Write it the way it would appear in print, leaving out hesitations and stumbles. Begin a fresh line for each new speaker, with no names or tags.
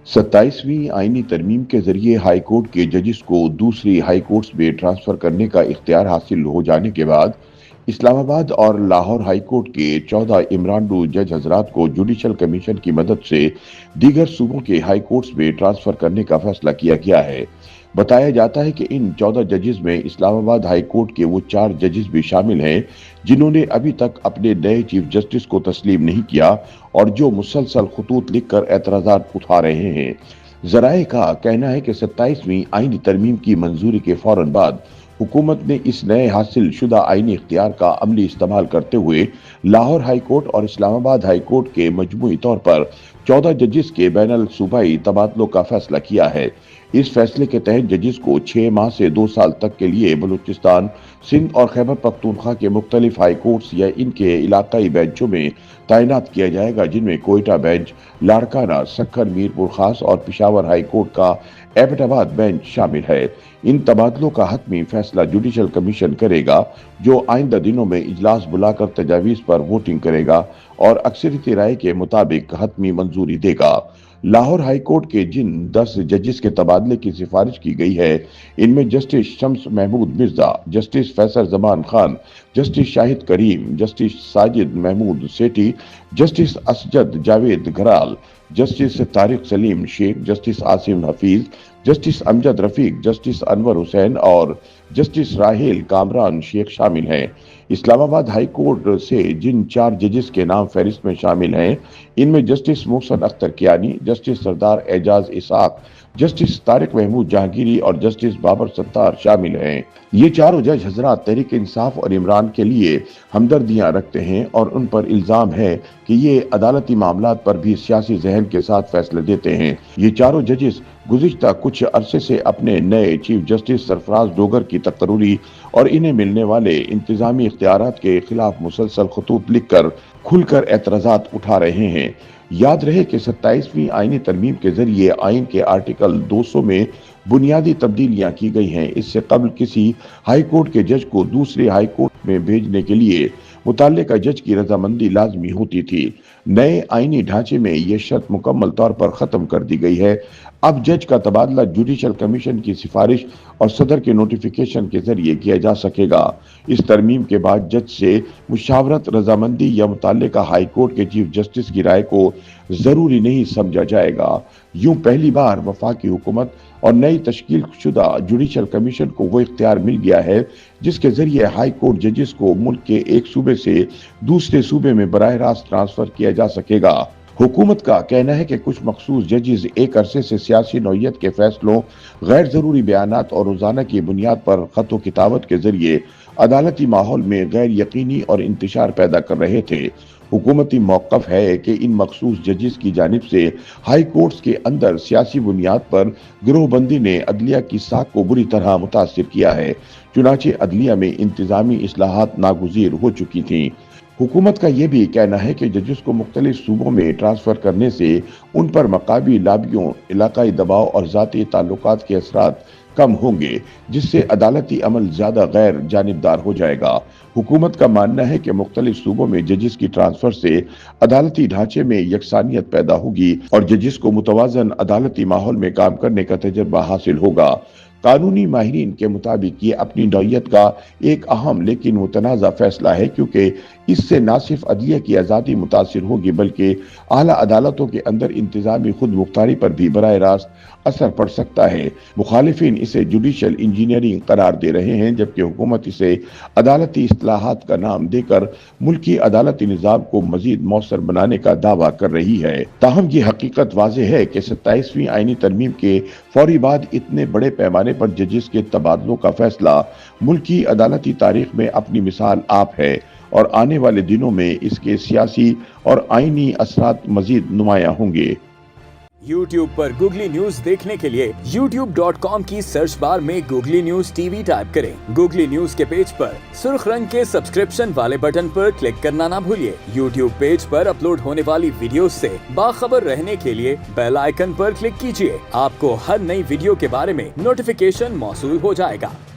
27वीं आईनी तरमीम के जरिए हाई कोर्ट के जजेस को दूसरी हाई कोर्ट्स में ट्रांसफर करने का इख्तियार हासिल हो जाने के बाद इस्लामाबाद और लाहौर हाई कोर्ट के 14 इमरानडू जज हजरात को जुडिशल कमीशन की मदद से दीगर सूबों के हाई कोर्ट्स में ट्रांसफर करने का फैसला किया गया है। बताया जाता है कि इन 14 जजेस में इस्लामाबाद हाई कोर्ट के वो 4 जजेस भी शामिल हैं जिन्होंने अभी तक अपने नए चीफ जस्टिस को तस्लीम नहीं किया और जो मुसलसल खतूत लिखकर एतराजात उठा रहे हैं। जराए का कहना है कि 27वीं आईनी तरमीम की मंजूरी के फौरन बाद हुकूमत ने इस नए हासिल शुदा आईनी इख्तियार का अमली इस्तेमाल करते हुए लाहौर हाई कोर्ट और इस्लामाबाद हाई कोर्ट के मजमूई तौर पर 14 जजेस के बैनल सूबाई तबादलों का फैसला किया है। इस फैसले के तहत जजेस को 6 माह से 2 साल तक के लिए बलूचिस्तान, सिंध और खैबर पख्तूनख्वा के मुख्तलिफ हाई कोर्ट्स या इनके इलाकाई बेंचों में तैनात किया जाएगा, जिनमें कोयटा बेंच, लाड़काना, सक्खर, मीरपुर खास और पिशावर हाई कोर्ट का एबटाबाद बेंच शामिल है। इन तबादलों का हतमी फैसला जुडिशल कमीशन करेगा, जो आइंदा दिनों में इजलास बुलाकर तजावीज पर वोटिंग करेगा और अक्सरियती राय के मुताबिक हतमी मंजूरी देगा। लाहौर हाई कोर्ट के जिन 10 जजेस के तबादले की सिफारिश की गई है, इनमें justice Shams Mahmood Mirza, justice Faisal Zaman Khan, justice Shahid Karim, justice Sajid Mahmood Sethi, justice Asjad Javed Ghural, justice Tariq Saleem Sheikh, justice Asim Hafeez, justice Amjad Rafiq, justice Anwar Hussain और जस्टिस राहेल कामरान शेख शामिल हैं। इस्लामाबाद हाई कोर्ट से जिन 4 जजेस के नाम फहरिस्त में शामिल हैं, इनमें जस्टिस मोहसन अख्तर कियानी, जस्टिस सरदार एजाज इसाक, जस्टिस तारिक महमूद जहांगीरी और जस्टिस बाबर सत्तार शामिल हैं। ये चारों जज हजरात तहरीक इंसाफ और इमरान के लिए हमदर्दियां रखते हैं और उन पर इल्जाम है कि ये अदालती मामलात पर भी सियासी जहन के साथ फैसले देते हैं। ये चारों जजेस गुज़िश्ता कुछ अरसे से अपने नए चीफ जस्टिस सरफराज डोगर की तकर्री और इन्हें मिलने वाले इंतजामी इख्तियारात के खिलाफ मुसलसल खतूत लिखकर खुलकर एतराजात उठा रहे हैं। याद रहे कि 27वीं आईनी तरमीम के जरिए आइन के आर्टिकल 200 में बुनियादी तब्दीलियां की गई हैं। इससे कबल किसी हाई कोर्ट के जज को दूसरे हाई कोर्ट में भेजने के लिए मुतल्लिका जज की रजामंदी लाजमी होती थी। नए आईनी ढांचे में यह शर्त मुकम्मल तौर पर खत्म कर दी गई है। अब जज का तबादला जुडिशल कमीशन की सिफारिश और सदर के नोटिफिकेशन के जरिए किया जा सकेगा। इस तरमीम के बाद जज से मुशावरत, रजामंदी या मुतल्लिका हाई कोर्ट के चीफ जस्टिस की राय को जरूरी नहीं समझा जाएगा। यूं पहली बार वफाकी हुकूमत और नई तश्कील शुदा जुडिशल कमीशन को वो इख्तियार मिल गया है जिसके जरिए हाई कोर्ट जजेस को मुल्क के एक सूबे से दूसरे सूबे में बराह रास्त ट्रांसफर किया जा सकेगा। हुकूमत का कहना है कि कुछ मखसूस जजेस एक अरसे से सियासी नौयत के फैसलों, गैर जरूरी बयानात और रोजाना की बुनियाद पर खत व किताबत के जरिए अदालती माहौल में गैर यकीनी और इंतशार पैदा कर रहे थे। हुकूमती मौक़िफ़ है कि इन मखसूस जजेस की जानिब से हाई कोर्ट्स के अंदर सियासी बुनियाद पर गिरोहबंदी ने अदलिया की साख को बुरी तरह मुतासिर किया है। चुनाचे अदलिया में इंतजामी इस्लाहात नागुज़ीर हो चुकी थीं। हुकूमत का यह भी कहना है कि जजेस को मुख्तलिफ सूबों में ट्रांसफर करने से उन पर मकामी लाबियों, इलाकाई दबाव और ज़ाती ताल्लुकात के असरात कम होंगे, जिससे अदालती अमल ज्यादा गैर जानिबदार हो जाएगा। हुकूमत का मानना है कि मुख्तलिफ सूबों में जजेस की ट्रांसफर से अदालती ढांचे में यकसानियत पैदा होगी और जजेस को मुतवाजन अदालती माहौल में काम करने का तजर्बा हासिल होगा। कानूनी माहिरीन के मुताबिक ये अपनी नौयत का एक अहम लेकिन मुतनाज़ा फैसला है, क्योंकि इससे न सिर्फ अदलिया की आज़ादी मुतासिर होगी बल्कि आला अदालतों के अंदर इंतजामी खुद मुख्तारी पर भी बराह रास्त असर पड़ सकता है। मुखालिफिन इसे जुडिशल इंजीनियरिंग करार दे रहे हैं, जबकि हुकूमत इसे अदालती इस्लाहात का नाम देकर मुल्की अदालती निज़ाम को मजीद मौसर बनाने का दावा कर रही है। ताहम ये हकीकत वाज़ेह है कि 27वीं आईनी तरमीम के फौरी बाद इतने बड़े पैमाने पर जजेस के तबादलों का फैसला मुल्की अदालती तारीख में अपनी मिसाल आप है और आने वाले दिनों में इसके सियासी और आईनी असरात मजीद नुमायां होंगे।
YouTube पर गूगली न्यूज देखने के लिए youtube.com की सर्च बार में गूगली न्यूज टीवी टाइप करें। गूगली न्यूज के पेज पर सुर्ख रंग के सब्सक्रिप्शन वाले बटन पर क्लिक करना ना भूलिए। YouTube पेज पर अपलोड होने वाली वीडियोस से बाखबर रहने के लिए बेल आइकन पर क्लिक कीजिए। आपको हर नई वीडियो के बारे में नोटिफिकेशन मौसूल हो जाएगा।